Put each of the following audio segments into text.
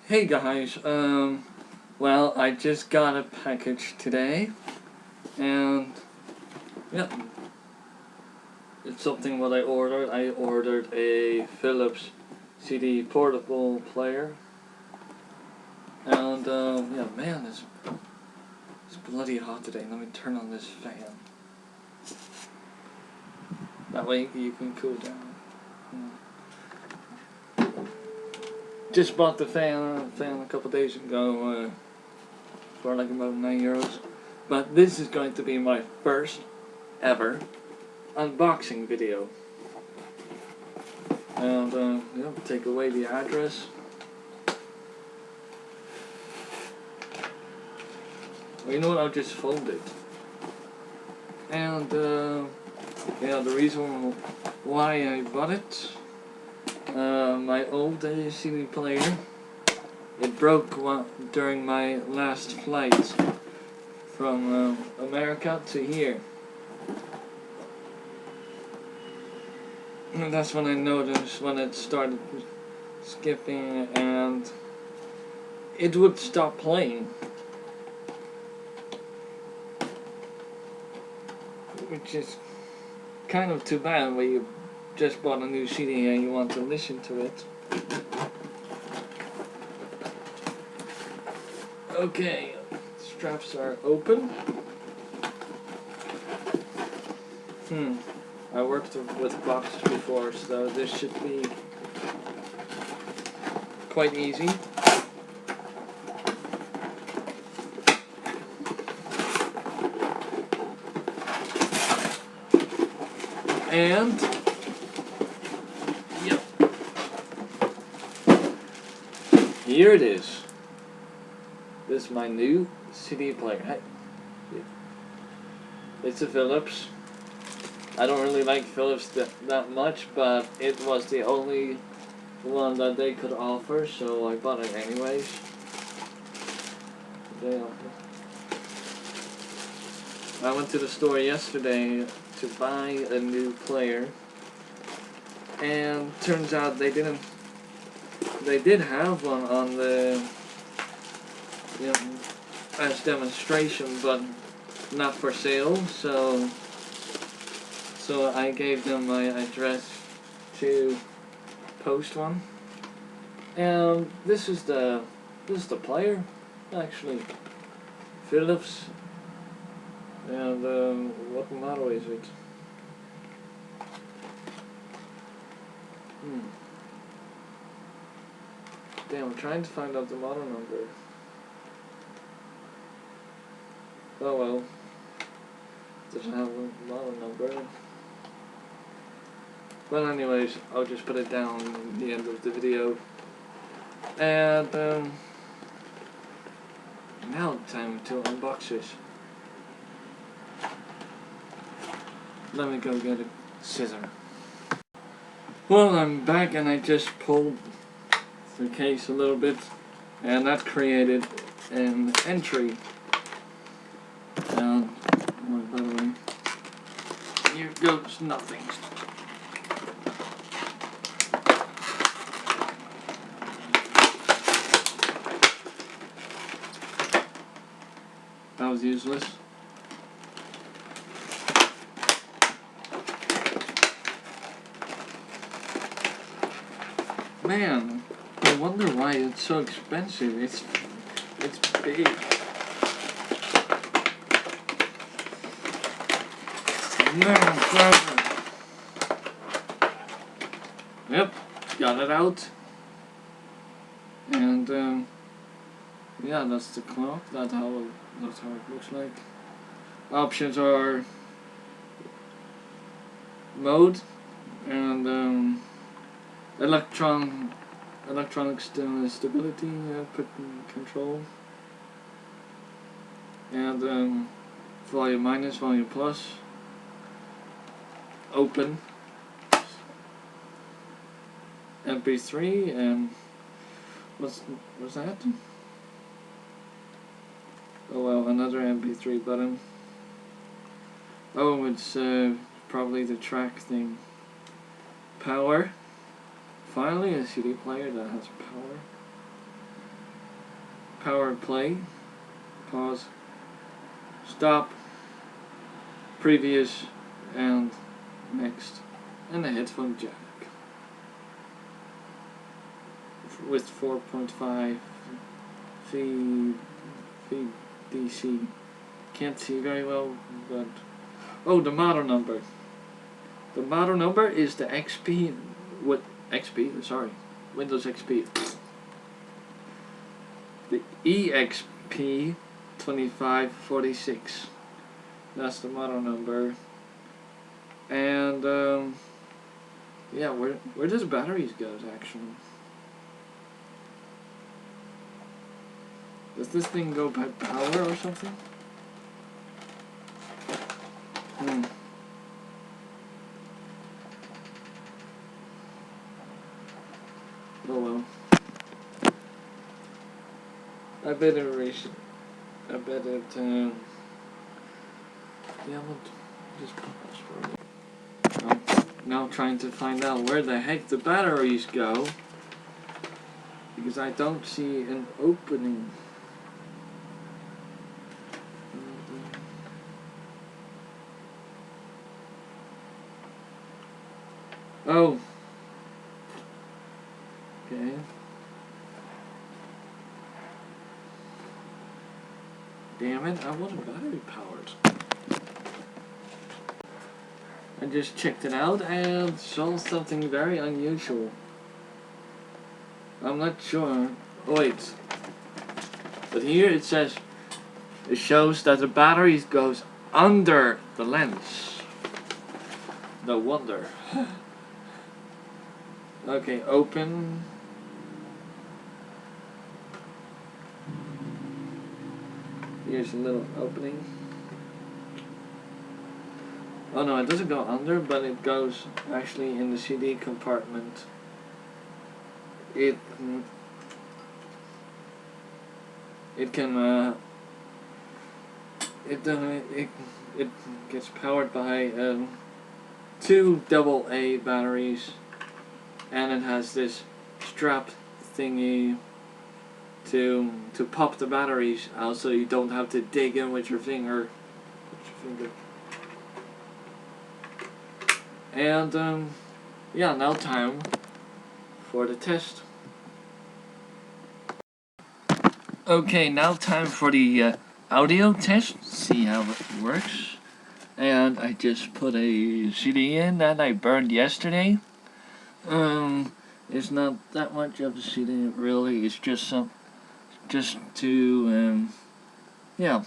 Hey guys, well, I just got a package today, and yeah, it's something what I ordered. I ordered a Philips CD portable player, and yeah, man, it's bloody hot today. Let me turn on this fan. That way you can cool down. Just bought the fan a couple days ago for like about €9. But this is going to be my first ever unboxing video. And yeah, take away the address. Well, you know what? I'll just fold it. And yeah, the reason why I bought it. My old CD player, it broke during my last flight from America to here. And that's when I noticed when it started skipping and it would stop playing. Which is kind of too bad when you just bought a new CD and you want to listen to it. Okay, straps are open. I worked with boxes before, so this should be quite easy. And yep, here it is. This is my new CD player. Hey, it's a Philips. I don't really like Philips that much, but it was the only one that they could offer, so I bought it anyways. I went to the store yesterday to buy a new player, and turns out they did have one on the as demonstration, but not for sale, so I gave them my address to post one. And this is the player, actually, Philips. And what model is it? Damn, I'm trying to find out the model number. Oh well, doesn't have a model number. Well, anyways, I'll just put it down at the end of the video. And now time to unbox this. Let me go get a scissor. Well, I'm back and I just pulled the case a little bit, and that created an entry. And by the way, here goes nothing. That was useless. Man, I wonder why it's so expensive. It's big. Yep, got it out. And yeah, that's the clock. That's how it looks like. Options are mode and electronic stability control, and volume minus, volume plus, open, MP3, and what's that? Oh well, another MP3 button. Oh, it's probably the track thing. Power. Finally, a CD player that has power. power play, pause, stop, previous, and next, and a headphone jack with 4.5 VDC. Can't see very well, but oh, the model number. The model number is the XP with XP. Sorry, Windows XP. The EXP2546. That's the model number. And yeah, where does batteries go actually? Does this thing go by power or something? Oh well. I better erase it. I bet it, yeah, we'll just pause for a minute. Now trying to find out where the heck the batteries go, because I don't see an opening. Oh. Okay. Damn it, I wasn't battery powered. I just checked it out and saw something very unusual. I'm not sure. Oh, wait. But here it says, it shows that the battery goes under the lens. No wonder. Okay, open. Here's a little opening. Oh no, it doesn't go under, but it goes actually in the CD compartment. It can it gets powered by 2 AA batteries, and it has this strap thingy to pop the batteries out, so you don't have to dig in with your finger. And yeah, now time for the test. Okay, now time for the audio test. See how it works. And I just put a CD in that I burned yesterday. It's not that much of a CD really. It's just to yeah,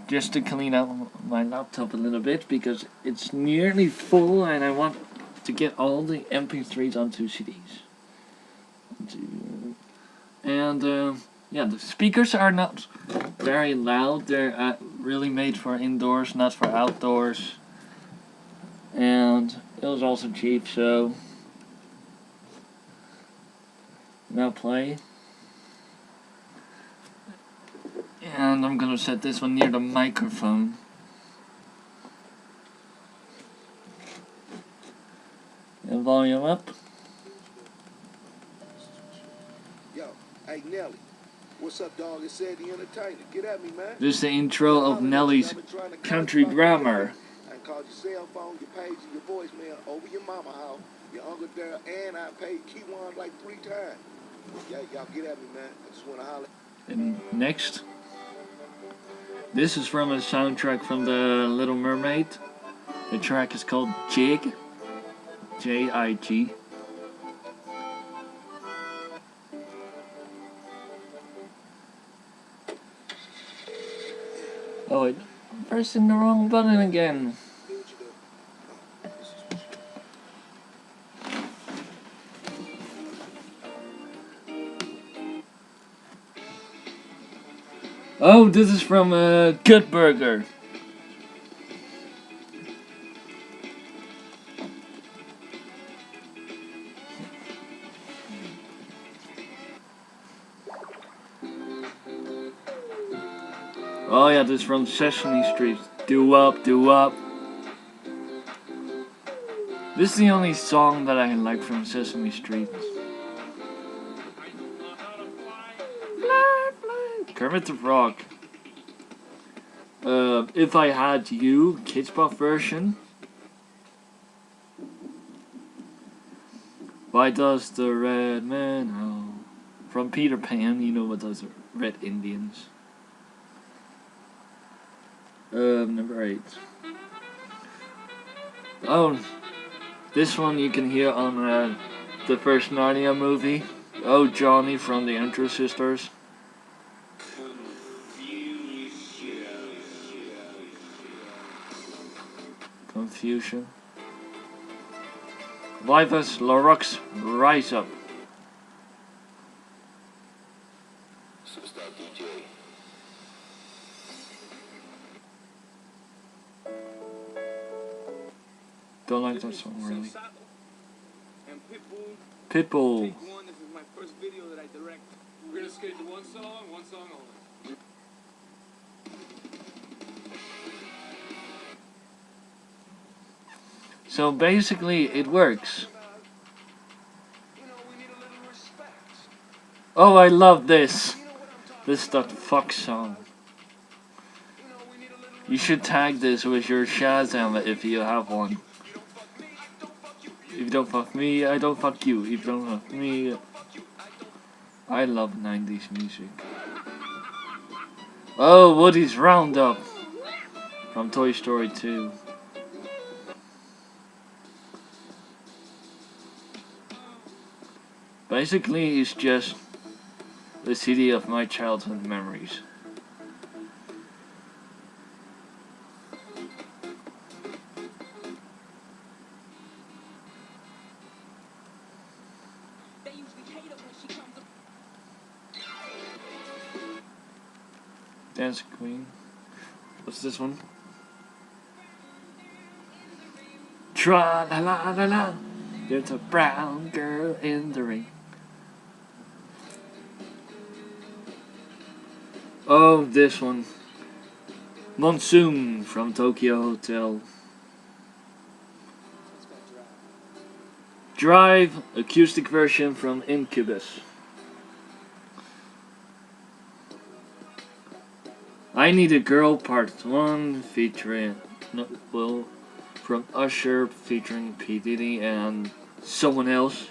just to clean out my laptop a little bit, because it's nearly full and I want to get all the MP3s onto CDs. And yeah, the speakers are not very loud. They're really made for indoors, not for outdoors. And it was also cheap, so now play. And I'm gonna set this one near the microphone. And volume up. Yo, hey Nelly, what's up, dog? It's Ed the Entertainer. Get at me, man. This is the intro of Nelly's country grammar. I called your cell phone, your page, and your voicemail over your mama house, your Uncle Daryl, and I paid Key One like 3 times. Yeah, y'all get at me, man. I just want to holler. And next. This is from a soundtrack from The Little Mermaid. The track is called Jig. J-I-G. Oh wait, pressing the wrong button again. Oh, this is from Good Burger. Oh yeah, this is from Sesame Street. Do up, do up. This is the only song that I like from Sesame Street. Kermit the Frog. If I Had You, Kids Bop version. Why does the red man howl? From Peter Pan, you know what those red Indians. Number 8. Oh, this one you can hear on the first Narnia movie. Oh, Johnny from the Intro Sisters. Confusion. Vivus Lorox, rise up. Superstar DJ. Don't like that song really. And Pitbull. Take one. This is my first video that I direct. We're gonna skate to one song only. So basically, it works. Oh, I love this. This is that Fox song. You should tag this with your Shazam if you have one. If you don't fuck me, I don't fuck you. If you don't fuck me, I love 90s music. Oh, Woody's Roundup from Toy Story 2. Basically, it's just the CD of my childhood memories. Dance Queen. What's this one? Tra la la la la. There's a brown girl in the ring. Oh, this one. Monsoon from Tokyo Hotel. Drive, acoustic version from Incubus. I Need a Girl Part 1 featuring, from Usher featuring P. Diddy and someone else.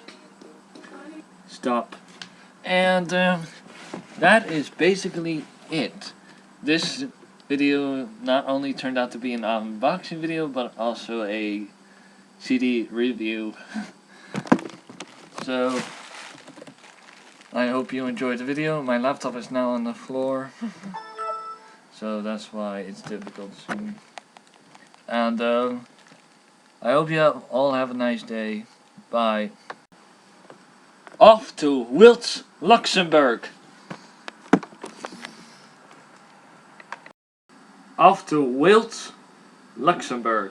Stop. And that is basically it. This video not only turned out to be an unboxing video, but also a CD review. So, I hope you enjoyed the video. My laptop is now on the floor. So that's why it's difficult to see. And I hope you all have a nice day. Bye. Off to Wilts, Luxembourg. Off to Wilts, Luxembourg.